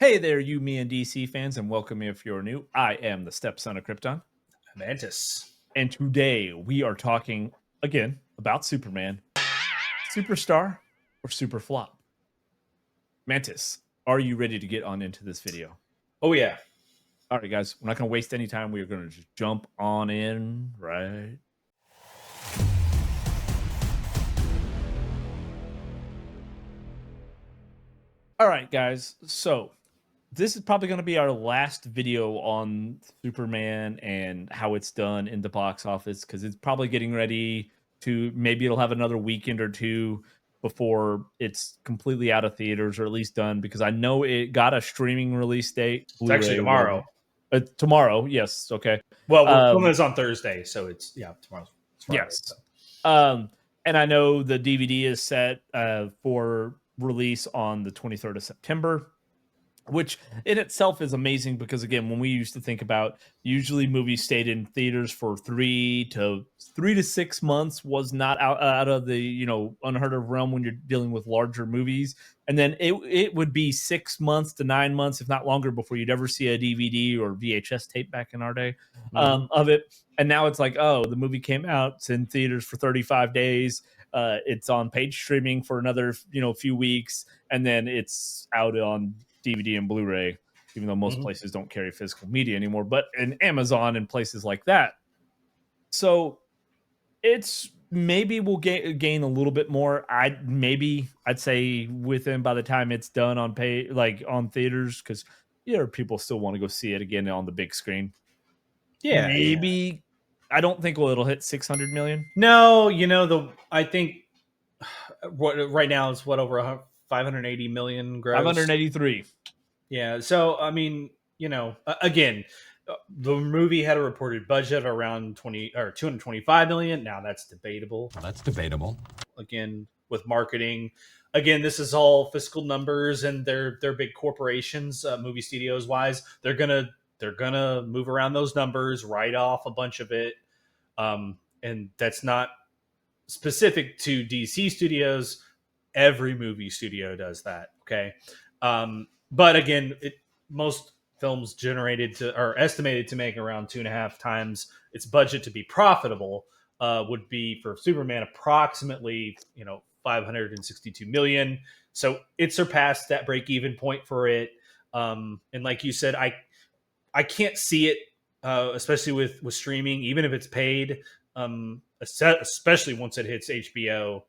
Hey there, you, me, and DC fans, and welcome if you're new. I am the stepson of Krypton, Mantis. and today we are talking again about Superman, superstar or super flop. Mantis, are you ready to get on into this video? Oh yeah. All right, guys, we're not going to waste any time. We are going to just jump on in, right? All right, guys, so this is probably going to be our last video on Superman and how it's done in the box office because it's probably getting ready to maybe it'll have another weekend or two before it's completely out of theaters or at least done because I know it got a streaming release date, It's actually Blu-ray, whatever. tomorrow. Tomorrow, yes, okay. Well, we're filming Um, this on Thursday, so it's tomorrow's it's Friday. yes. So. And I know the DVD is set for release on the 23rd of September, which in itself is amazing because again, when we used to think about usually movies stayed in theaters for 3 to 6 months was not out of the unheard of realm when you're dealing with larger movies, and then it would be 6 months to 9 months, if not longer, before you'd ever see a DVD or VHS tape back in our day of it. And now it's like, oh, the movie came out, it's in theaters for 35 days, it's on paid streaming for another few weeks, and then it's out on DVD and Blu-ray, even though most places don't carry physical media anymore, but in Amazon and places like that. So it's maybe we'll gain a little bit more. I'd say within by the time it's done on pay like on theaters, because people still want to go see it again on the big screen. Yeah. Maybe I don't think it'll hit 600 million. No, I think what right now is what over 580 million gross. 583. Yeah. So I mean, again, the movie had a reported budget of around 20 or 225 million. Now that's debatable. Well, that's debatable. Again, with marketing. Again, this is all fiscal numbers, and they're big corporations, movie studios wise. They're gonna move around those numbers, write off a bunch of it, and that's not specific to DC studios. Every movie studio does that. Okay, but again, most films generated to or estimated to make around 2.5 times its budget to be profitable would be for Superman approximately 562 million. So it surpassed that break even point for it. And like you said, I can't see it, especially with streaming, even if it's paid, especially once it hits HBO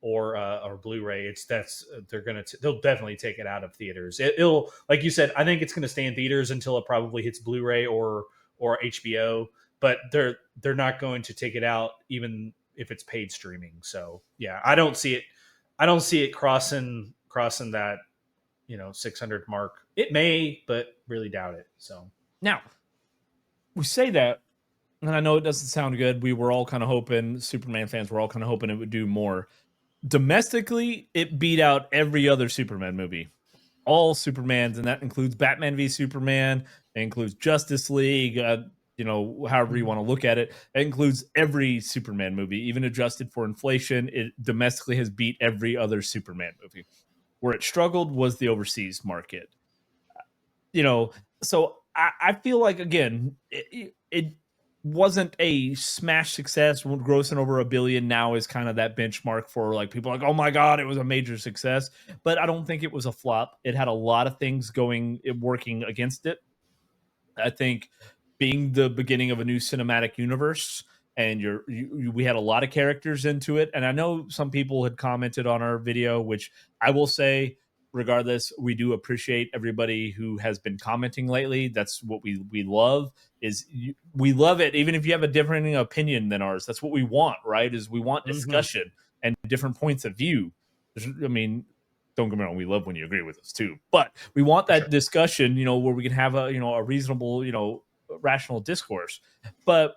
or Blu-ray. They'll definitely take it out of theaters. It'll, like you said, I think it's going to stay in theaters until it probably hits Blu-ray or HBO. But they're not going to take it out even if it's paid streaming. So yeah, I don't see it. I don't see it crossing that 600 mark. It may, but really doubt it. So Now, we say that, and I know it doesn't sound good. We were all kind of hoping, Superman fans were all kind of hoping it would do more. Domestically, it beat out every other Superman movie. All Supermans, and that includes Batman v Superman, it includes Justice League, however you want to look at it. It includes every Superman movie, even adjusted for inflation. It domestically has beat every other Superman movie. Where it struggled was the overseas market. So I feel like, again, it wasn't a smash success. Grossing over $1 billion now is kind of that benchmark for like people like, oh my god, it was a major success. But I don't think it was a flop. It had a lot of things working against it. I think being the beginning of a new cinematic universe, and we had a lot of characters into it. And I know some people had commented on our video, which I will say, regardless, we do appreciate everybody who has been commenting lately. That's what we love. We love it, even if you have a different opinion than ours. That's what we want, right? Is we want discussion and different points of view. I mean, don't get me wrong, we love when you agree with us too, but we want that discussion, where we can have a reasonable, rational discourse. But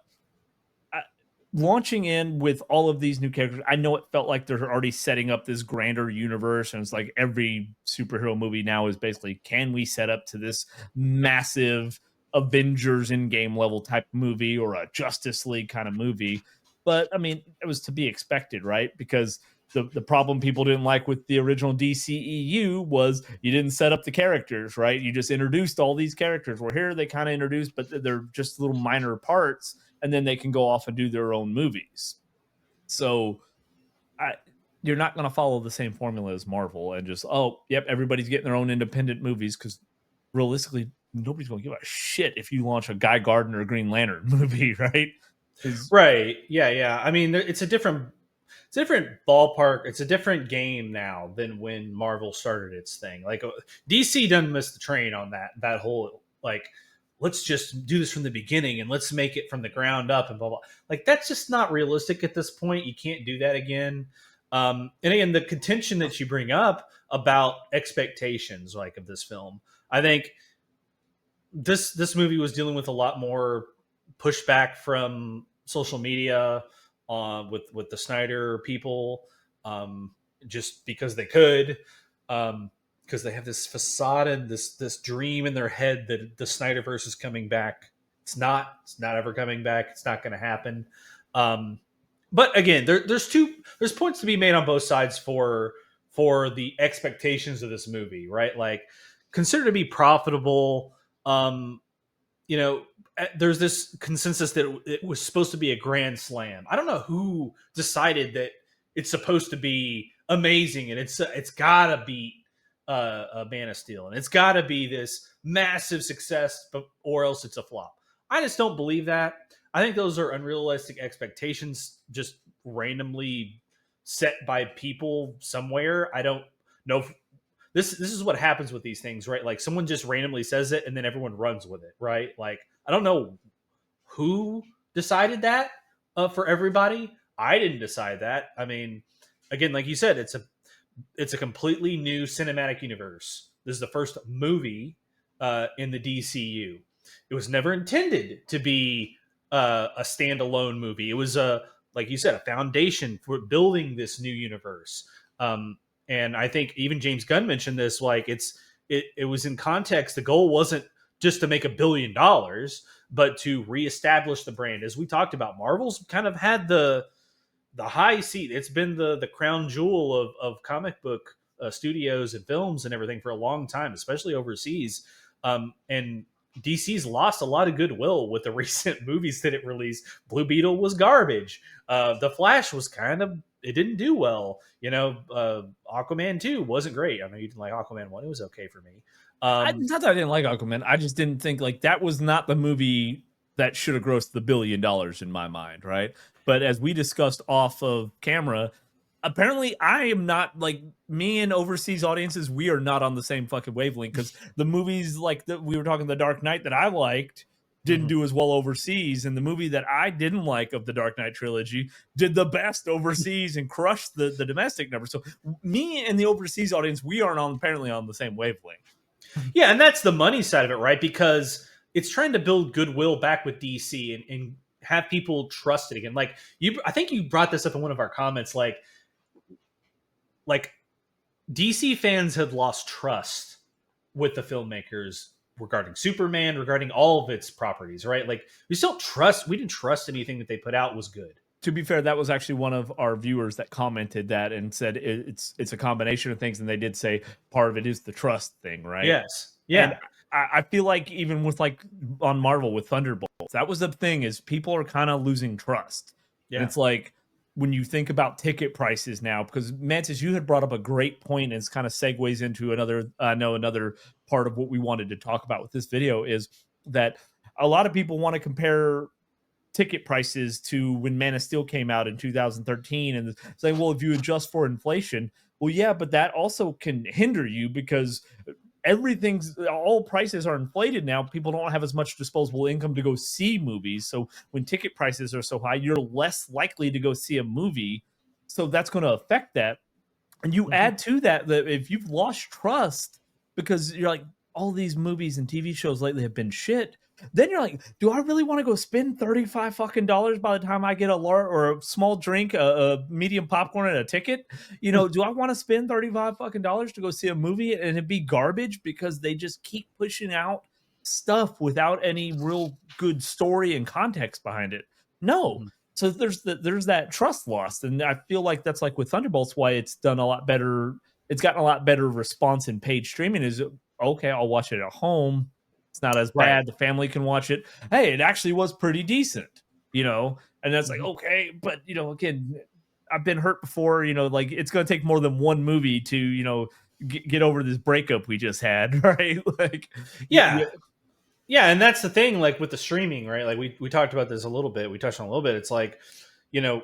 launching in with all of these new characters, I know it felt like they're already setting up this grander universe, and it's like every superhero movie now is basically, can we set up to this massive Avengers in-game level type movie or a Justice League kind of movie? But I mean, it was to be expected, right? Because the problem people didn't like with the original DCEU was you didn't set up the characters, right? You just introduced all these characters. Where here they kind of introduced, but they're just little minor parts, and then they can go off and do their own movies. So you're not going to follow the same formula as Marvel and just, oh, yep, everybody's getting their own independent movies, because realistically, nobody's going to give a shit if you launch a Guy Gardner Green Lantern movie, right? Right. Yeah. I mean, it's a different ballpark. It's a different game now than when Marvel started its thing. Like DC doesn't miss the train on that whole, like, let's just do this from the beginning and let's make it from the ground up and blah blah. Like, that's just not realistic at this point. You can't do that again. And again, the contention that you bring up about expectations, like, of this film, I think this movie was dealing with a lot more pushback from social media with the Snyder people, just because they could, because they have this facade and this dream in their head that the Snyderverse is coming back. It's not ever coming back. It's not going to happen. But again, there's points to be made on both sides for the expectations of this movie, right? Like, considered to be profitable. There's this consensus that it was supposed to be a grand slam. I don't know who decided that it's supposed to be amazing and it's gotta beat a Man of Steel and it's gotta be this massive success, or else it's a flop. I just don't believe that. I think those are unrealistic expectations, just randomly set by people somewhere. I don't know if this is what happens with these things, right? Like, someone just randomly says it and then everyone runs with it, right? Like, I don't know who decided that for everybody. I didn't decide that. I mean, again, like you said, it's a completely new cinematic universe. This is the first movie in the DCU. It was never intended to be a standalone movie. It was like you said, a foundation for building this new universe. And I think even James Gunn mentioned this, like, it was in context. The goal wasn't just to make $1 billion, but to reestablish the brand. As we talked about, Marvel's kind of had the high seat. It's been the crown jewel of comic book studios and films and everything for a long time, especially overseas. And DC's lost a lot of goodwill with the recent movies that it released. Blue Beetle was garbage. The Flash was it didn't do well. Aquaman 2 wasn't great. I know you didn't like Aquaman 1. It was okay for me. Not that I didn't like Aquaman. I just didn't think, like, that was not the movie that should have grossed the $1 billion in my mind, right? But as we discussed off of camera, apparently I am not, like, me and overseas audiences, we are not on the same fucking wavelength, because the movies like we were talking The Dark Knight that I liked didn't do as well overseas, and the movie that I didn't like of the Dark Knight trilogy did the best overseas and crushed the domestic numbers. So me and the overseas audience, we aren't apparently on the same wavelength. Yeah, and that's the money side of it, right? Because it's trying to build goodwill back with DC and have people trust it again. Like, I think you brought this up in one of our comments, like DC fans had lost trust with the filmmakers regarding Superman, regarding all of its properties, right? Like, we didn't trust anything that they put out was good. To be fair, that was actually one of our viewers that commented that and said it's a combination of things, and they did say part of it is the trust thing, right? Yes. Yeah. And I feel like even with, like, on Marvel with Thunderbolts, that was the thing, is people are kind of losing trust. Yeah. And it's like, when you think about ticket prices now, because Mantis, you had brought up a great point, and it's kind of segues into another part of what we wanted to talk about with this video, is that a lot of people want to compare ticket prices to when Man of Steel came out in 2013 and say, well, if you adjust for inflation, well, yeah, but that also can hinder you, because all prices are inflated now. People don't have as much disposable income to go see movies. So when ticket prices are so high, you're less likely to go see a movie. So that's going to affect that. And you add to that if you've lost trust because you're like, all these movies and TV shows lately have been shit, then you're like, do I really want to go spend $35 fucking by the time I get a large or a small drink, a medium popcorn, and a ticket? Do I want to spend $35 fucking to go see a movie and it be garbage because they just keep pushing out stuff without any real good story and context behind it? No. so there's that trust lost, and I feel like that's like with Thunderbolts, why it's done a lot better. It's gotten a lot better response in paid streaming. Is okay, I'll watch it at home. It's not as Right. bad. The family can watch it. Hey, it actually was pretty decent, And that's like Mhm. okay, but again, I've been hurt before. Like it's going to take more than one movie to get over this breakup we just had, right? Like, Yeah. Yeah, and that's the thing, like with the streaming, right? Like we talked about this a little bit. We touched on a little bit. It's like, you know,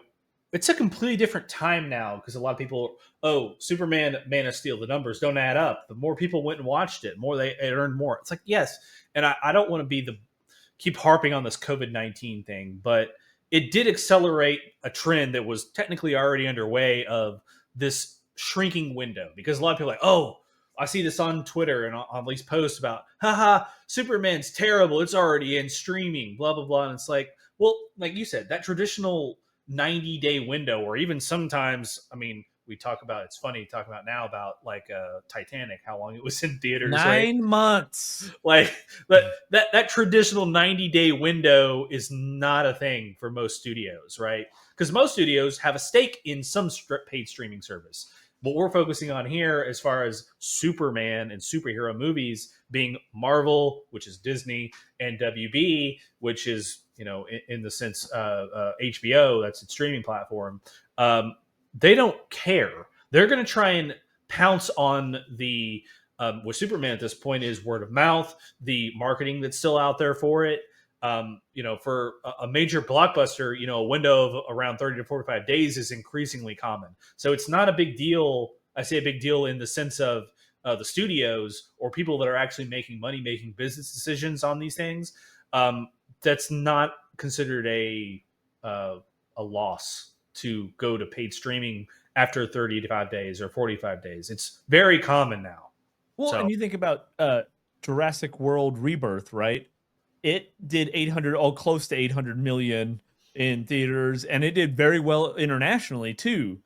it's a completely different time now because a lot of people, oh, Superman, Man of Steel, the numbers don't add up. The more people went and watched it, more it earned more. It's like yes, and I don't want to be the keep harping on this COVID-19 thing, but it did accelerate a trend that was technically already underway of this shrinking window because a lot of people are like, oh, I see this on Twitter and on these posts about, haha, Superman's terrible. It's already in streaming, blah, blah, blah. And it's like, well, like you said, that traditional 90-day window, or even sometimes, I mean, we talk about, it's funny to talk about now about like Titanic, how long it was in theaters, right? 9 months. Like that traditional 90-day window is not a thing for most studios, right? Because most studios have a stake in some paid streaming service. What we're focusing on here, as far as Superman and superhero movies, being Marvel, which is Disney, and WB, which is in the sense HBO, that's its streaming platform. They don't care. They're going to try and pounce on the with Superman at this point is word of mouth, the marketing that's still out there for it. For a major blockbuster, a window of around 30 to 45 days is increasingly common. So it's not a big deal. I say a big deal in the sense of the studios or people that are actually making money, making business decisions on these things. That's not considered a loss to go to paid streaming after 35 days or 45 days. It's very common now. Well, So and you think about Jurassic World Rebirth, right? It did 800, close to 800 million in theaters, and it did very well internationally too.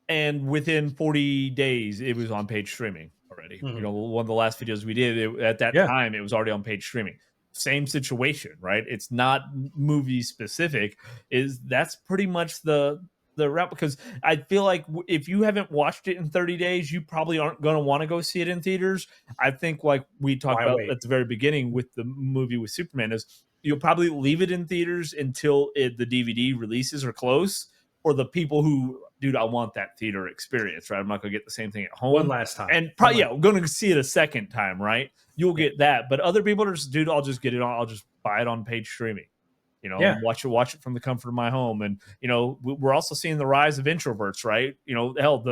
And within 40 days, it was on paid streaming already. One of the last videos we did at that yeah, time, it was already on paid streaming. Same situation, right? It's not movie specific. That's pretty much the route, because I feel like if you haven't watched it in 30 days, you probably aren't going to want to go see it in theaters. I think, like we talked why about wait? at the very beginning with the movie with Superman, is you'll probably leave it in theaters until the DVD releases or close. For the people who, dude, I want that theater experience, right? I'm not going to get the same thing at home. One last time. And probably, yeah, I'm going to see it a second time, right? You'll get that. But other people are just, dude, I'll just get it on. I'll just buy it on paid streaming. Yeah. Watch it from the comfort of my home. And we're also seeing the rise of introverts, right? Hell,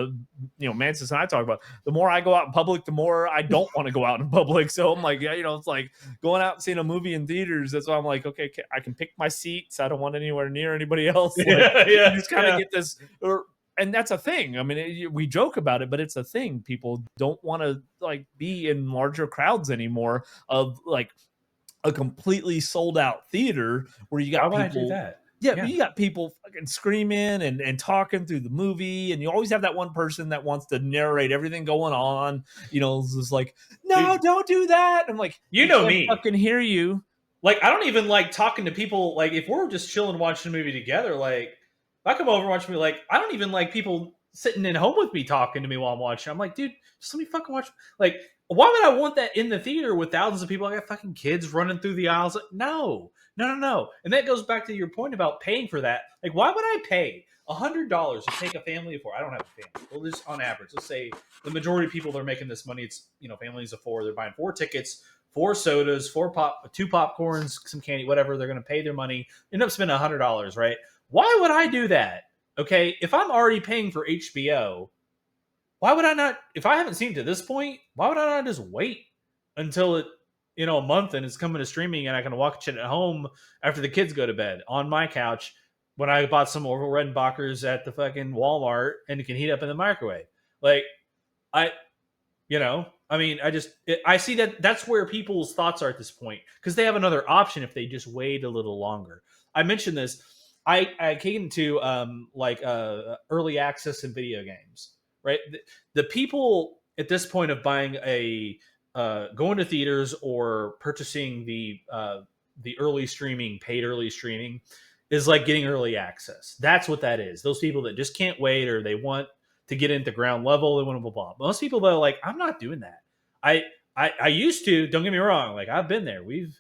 Mantis and I talk about, the more I go out in public, the more I don't want to go out in public. So I'm like, it's like going out and seeing a movie in theaters. That's why I'm like, okay, I can pick my seats. I don't want anywhere near anybody else. Like, you just kind of get this. And that's a thing. I mean, we joke about it, but it's a thing. People don't want to like be in larger crowds anymore of like a completely sold out theater where you got Why would people. I do that? Yeah, you got people fucking screaming and talking through the movie, and you always have that one person that wants to narrate everything going on. It's just like, no, dude, don't do that. I'm like, you know me, fucking hear you. Like, I don't even like talking to people. Like, if we're just chilling watching a movie together, like, if I come over and watch a movie, like, I don't even like people sitting in home with me talking to me while I'm watching. I'm like, dude, just let me fucking watch. Like, why would I want that in the theater with thousands of people? I got fucking kids running through the aisles. Like, no. And that goes back to your point about paying for that. Like, why would I pay $100 to take a family of four? I don't have a family. Well, just on average, let's say the majority of people that are making this money, it's families of four. They're buying 4 tickets, 4 sodas, 2 popcorns, some candy, whatever. They're going to pay their money, end up spending $100, right? Why would I do that? Okay, if I'm already paying for HBO, why would I not? If I haven't seen it to this point, why would I not just wait until it, a month and it's coming to streaming and I can watch it at home after the kids go to bed on my couch when I bought some Orville Redenbachers at the fucking Walmart and it can heat up in the microwave? Like, I see that that's where people's thoughts are at this point because they have another option if they just wait a little longer. I mentioned this. I came into early access in video games, right? The people at this point of buying going to theaters or purchasing the paid early streaming, is like getting early access. That's what that is. Those people that just can't wait, or they want to get into ground level, they want to blah blah. Most people that are like, I'm not doing that. I used to. Don't get me wrong. Like I've been there. We've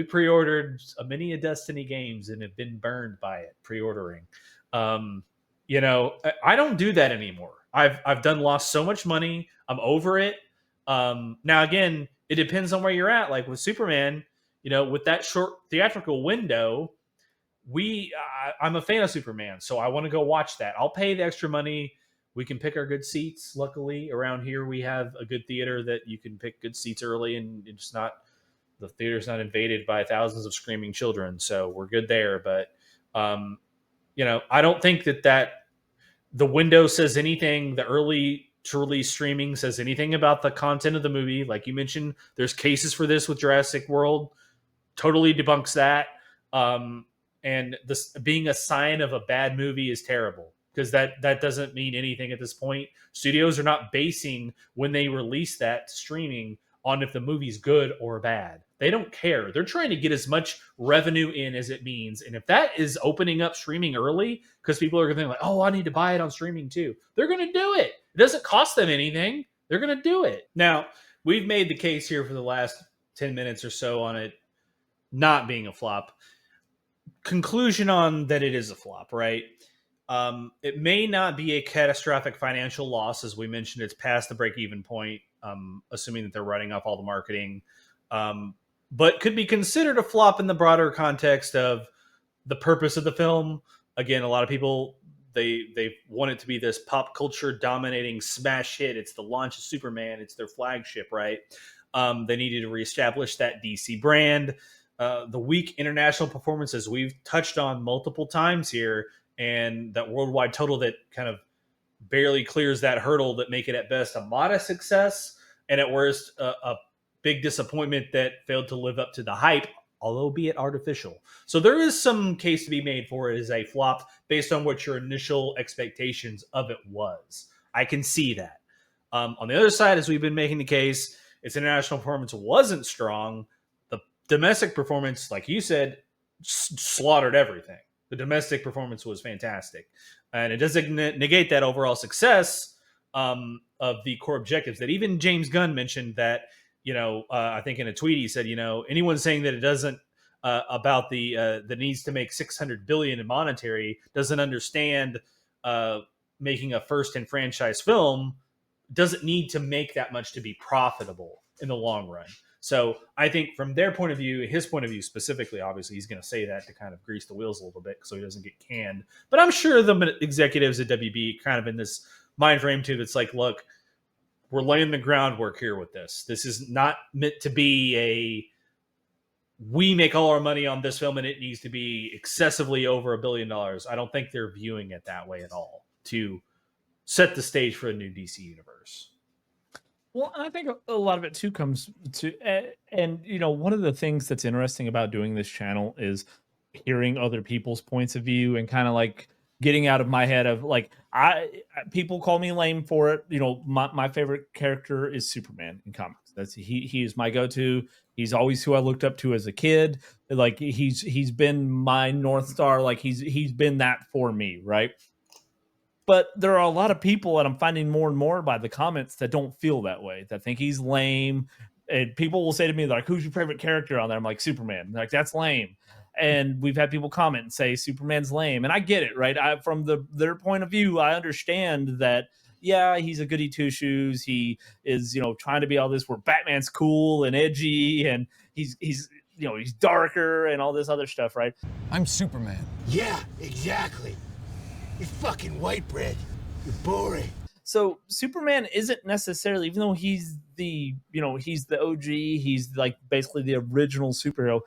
pre-ordered many a Destiny games and have been burned by it pre-ordering. I don't do that anymore. I've done lost so much money. I'm over it. Now again, it depends on where you're at. Like with Superman, with that short theatrical window, I'm a fan of Superman, so I want to go watch that. I'll pay the extra money. We can pick our good seats. Luckily, around here we have a good theater that you can pick good seats early, and it's not the theater's not invaded by thousands of screaming children, so we're good there. But I don't think that the window says anything. The early to release streaming says anything about the content of the movie. Like you mentioned, there's cases for this with Jurassic World. Totally debunks that. And this being a sign of a bad movie is terrible, because that doesn't mean anything at this point. Studios are not basing when they release that streaming on if the movie's good or bad. They don't care. They're trying to get as much revenue in as it means. And if that is opening up streaming early, because people are going to think like, oh, I need to buy it on streaming too, they're going to do it. It doesn't cost them anything. They're going to do it. Now, we've made the case here for the last 10 minutes or so on it not being a flop. Conclusion on that it is a flop, right? It may not be a catastrophic financial loss. As we mentioned, it's past the break-even point, assuming that they're writing off all the marketing, but could be considered a flop in the broader context of the purpose of the film. Again, a lot of people, they want it to be this pop culture dominating smash hit. It's the launch of Superman. It's their flagship, right? They needed to reestablish that DC brand. The weak international performances we've touched on multiple times here, and that worldwide total that kind of barely clears that hurdle, that make it at best a modest success, and at worst a big disappointment that failed to live up to the hype, although be it artificial. So there is some case to be made for it as a flop based on what your initial expectations of it was. I can see that. On the other side, as we've been making the case, its international performance wasn't strong. Domestic performance, like you said, slaughtered everything. The domestic performance was fantastic, and it doesn't negate that overall success of the core objectives that even James Gunn mentioned. That I think in a tweet he said, anyone saying that it doesn't about the needs to make $600 billion in monetary doesn't understand making a first in franchise film doesn't need to make that much to be profitable in the long run. So I think from their point of view, his point of view specifically, obviously he's going to say that to kind of grease the wheels a little bit so he doesn't get canned. But I'm sure the executives at WB kind of in this mind frame too. That's like, look, we're laying the groundwork here with this. This is not meant to be we make all our money on this film and it needs to be excessively over $1 billion. I don't think they're viewing it that way at all, to set the stage for a new DC universe. Well, I think a lot of it too comes to, and one of the things that's interesting about doing this channel is hearing other people's points of view and kind of like getting out of my head of like, people call me lame for it. My favorite character is Superman in comics. That's he is my go-to. He's always who I looked up to as a kid. Like he's been my North Star. Like he's been that for me, right? But there are a lot of people, and I'm finding more and more by the comments, that don't feel that way, that think he's lame. And people will say to me, like, who's your favorite character on there? I'm like, Superman. They're like, that's lame. And we've had people comment and say Superman's lame. And I get it, right? From their point of view, I understand that, yeah, he's a goody two shoes. He is, trying to be all this where Batman's cool and edgy, and he's darker and all this other stuff, right? I'm Superman. Yeah, exactly. You're fucking white bread. You're boring. So Superman isn't necessarily, even though he's the OG, he's like basically the original superhero.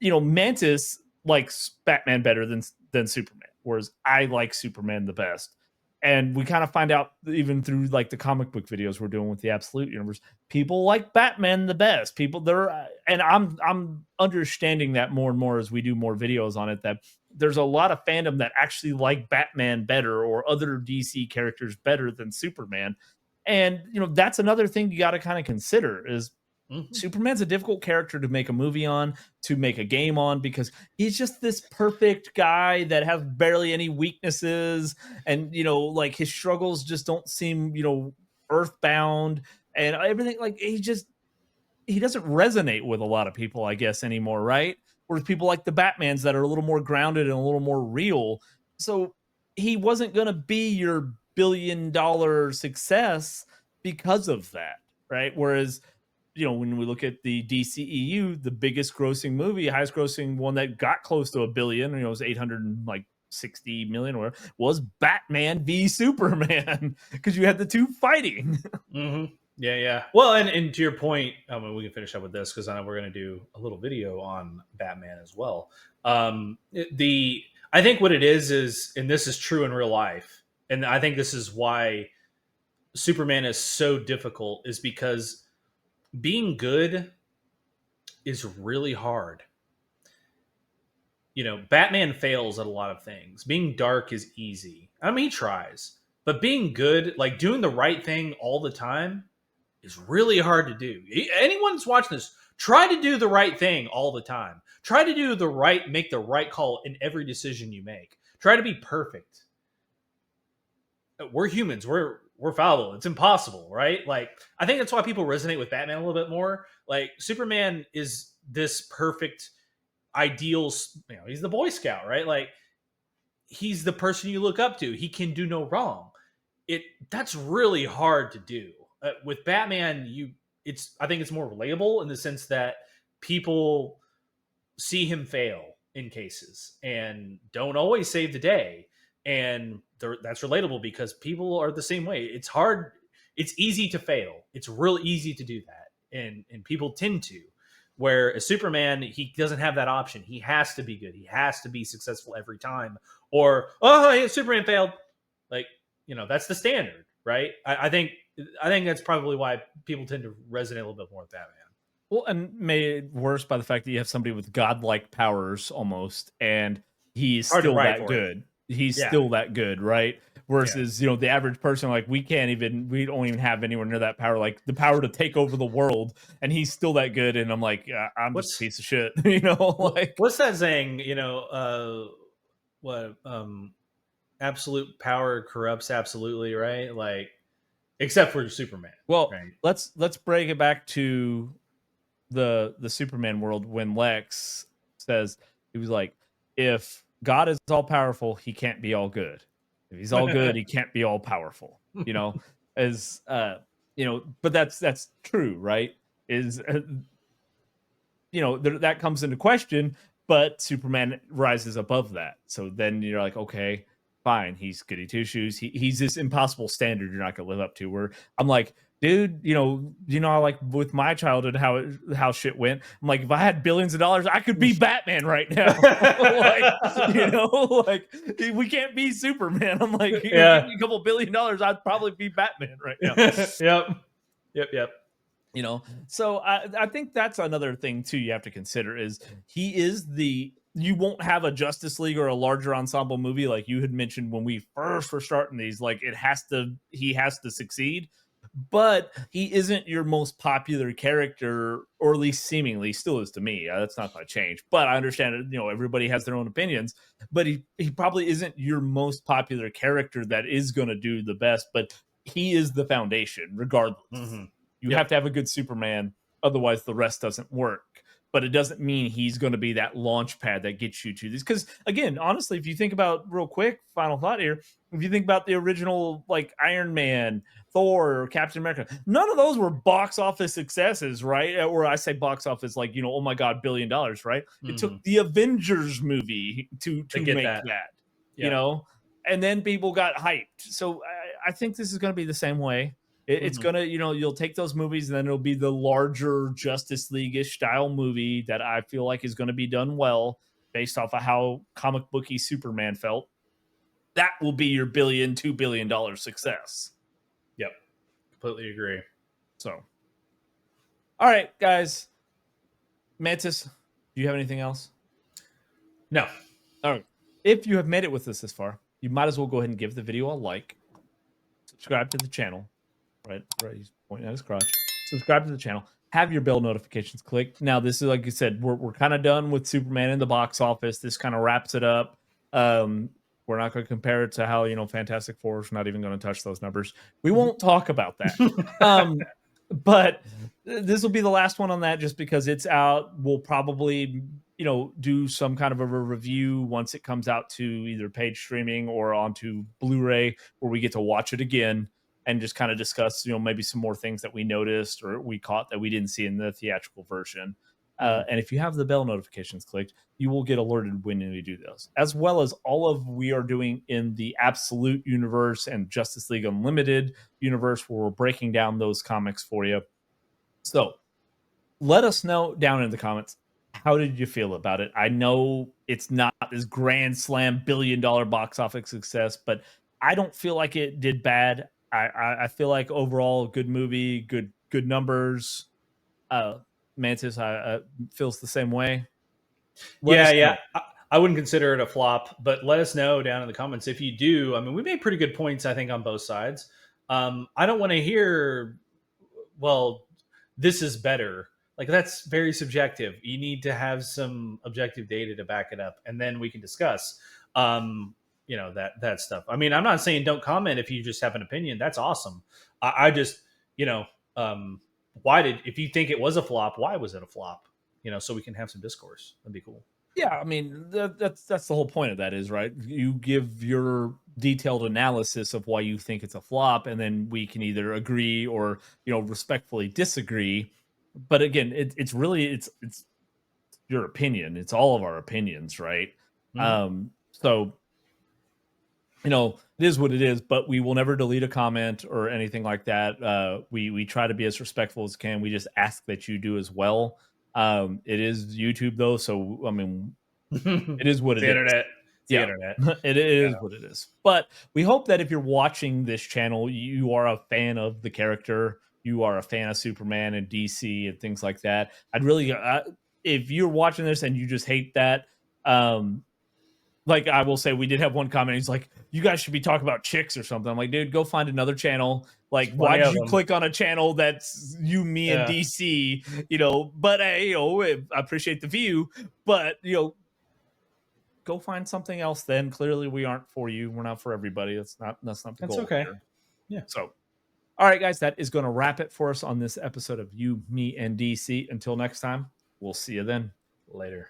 Mantis likes Batman better than Superman, whereas I like Superman the best. And we kind of find out even through like the comic book videos we're doing with the Absolute Universe, people like Batman the best. And I'm understanding that more and more as we do more videos on it, that there's a lot of fandom that actually like Batman better or other DC characters better than Superman. And, that's another thing you got to kind of consider is Superman's a difficult character to make a movie on, to make a game on, because he's just this perfect guy that has barely any weaknesses, and like his struggles just don't seem earthbound, and everything. Like he doesn't resonate with a lot of people, I guess, anymore, right? Whereas people like the Batmans that are a little more grounded and a little more real. So he wasn't going to be your billion-dollar success because of that, right? Whereas, when we look at the DCEU, the biggest grossing movie, highest grossing one that got close to $1 billion, it was 860 million, or whatever, was Batman v Superman, because you had the two fighting. Yeah. Well, and to your point, we can finish up with this because I know we're going to do a little video on Batman as well. I think what it is, and this is true in real life, and I think this is why Superman is so difficult, is because being good is really hard. Batman fails at a lot of things. Being dark is easy. I mean, he tries, but being good, like doing the right thing all the time, is really hard to do. Anyone's watching this, try to do the right thing all the time. Try to make the right call in every decision you make. Try to be perfect. We're humans. We're fallible. It's impossible, right? Like, I think that's why people resonate with Batman a little bit more. Like, Superman is this perfect, ideal, he's the Boy Scout, right? Like, he's the person you look up to. He can do no wrong. That's really hard to do. With Batman, I think it's more relatable in the sense that people see him fail in cases and don't always save the day, and that's relatable because people are the same way. It's hard. It's easy to fail. It's real easy to do that, and people tend to. Where a Superman, he doesn't have that option. He has to be good. He has to be successful every time. Or, hey, Superman failed. Like, that's the standard, right? I think that's probably why people tend to resonate a little bit more with Batman. Well, and made worse by the fact that you have somebody with godlike powers almost, and he's still that good. He's still that good, right? Versus, the average person, like, we don't even have anywhere near that power, like the power to take over the world, and he's still that good. And I'm like, I'm just a piece of shit, like, what's that saying? Absolute power corrupts absolutely, right? Like, except for Superman. Well, right? let's break it back to the Superman world when Lex says, he was like, if God is all powerful, he can't be all good. If he's all good, he can't be all powerful. But that's true, right? That comes into question, but Superman rises above that. So then you're like, okay, fine, he's goody two shoes. He's this impossible standard you're not gonna live up to. Where I'm like, dude, like with my childhood, how shit went. I'm like, if I had billions of dollars, I could be Batman right now. We can't be Superman. I'm like, give me a couple $1 billion, I'd probably be Batman right now. Yep. So I think that's another thing too you have to consider is you won't have a Justice League or a larger ensemble movie like you had mentioned when we first were starting these. Like, he has to succeed, but he isn't your most popular character, or at least seemingly still is to me. That's not going to change, but I understand it. Everybody has their own opinions, but he probably isn't your most popular character that is going to do the best, but he is the foundation regardless. Mm-hmm. You have to have a good Superman, otherwise the rest doesn't work. But it doesn't mean he's going to be that launch pad that gets you to this. Because, again, honestly, if you think about, real quick, final thought here, if you think about the original, like, Iron Man, Thor, or Captain America, none of those were box office successes, right? Or I say box office like, oh my God, $1 billion, right? Mm-hmm. It took the Avengers movie to make that. Yeah. And then people got hyped. So I think this is going to be the same way. It's gonna, you'll take those movies, and then it'll be the larger Justice League-ish style movie that I feel like is going to be done well based off of how comic booky Superman felt. That will be your $1 billion, $2 billion success. Yep, completely agree. So, all right, guys. Mantis, do you have anything else? No. All right. If you have made it with us this far, you might as well go ahead and give the video a like, subscribe to the channel. Right, he's pointing at his crotch. Subscribe to the channel. have your bell notifications clicked. Now, this is like you said, we're kind of done with Superman in the box office. This kind of wraps it up. We're not going to compare it to how Fantastic Four is not even going to touch those numbers. We won't talk about that. But this will be the last one on that, just because it's out. We'll probably do some kind of a review once it comes out to either paid streaming or onto Blu-ray, where we get to watch it again and just kind of discuss, maybe some more things that we noticed or we caught that we didn't see in the theatrical version. And if you have the bell notifications clicked, you will get alerted when we do those, as well as all of we are doing in the Absolute universe and Justice League Unlimited universe, where we're breaking down those comics for you. So let us know down in the comments, how did you feel about it? I know it's not this grand slam $1 billion box office success, but I don't feel like it did bad. I feel like overall good movie, good numbers. Mantis feels the same way. Yeah. I wouldn't consider it a flop, but let us know down in the comments if you do. I mean, we made pretty good points, I think, on both sides. I don't want to hear, well, this is better. Like, that's very subjective. You need to have some objective data to back it up, and then we can discuss that stuff. I mean, I'm not saying don't comment if you just have an opinion. That's awesome. I just, if you think it was a flop, why was it a flop? So we can have some discourse. That'd be cool. Yeah, I mean, that's the whole point of that is, right? You give your detailed analysis of why you think it's a flop, and then we can either agree or respectfully disagree. But again, it's really your opinion. It's all of our opinions, right? Mm-hmm. So it is what it is, but we will never delete a comment or anything like that. We try to be as respectful as we can. We just ask that you do as well. It is YouTube though, so I mean, it is what it is. Internet. The internet. It is what it is. But we hope that if you're watching this channel, you are a fan of the character. You are a fan of Superman and DC and things like that. I'd really, if you're watching this and you just hate that, like I will say, we did have one comment. He's like, "You guys should be talking about chicks or something." I'm like, dude, go find another channel. Like, why did you click on a channel that's you, me, and DC? But I appreciate the view, but go find something else. Then clearly we aren't for you. We're not for everybody. That's not the goal. Okay. Here. Yeah. So, all right, guys, that is going to wrap it for us on this episode of You, Me, and DC. Until next time, we'll see you then. Later.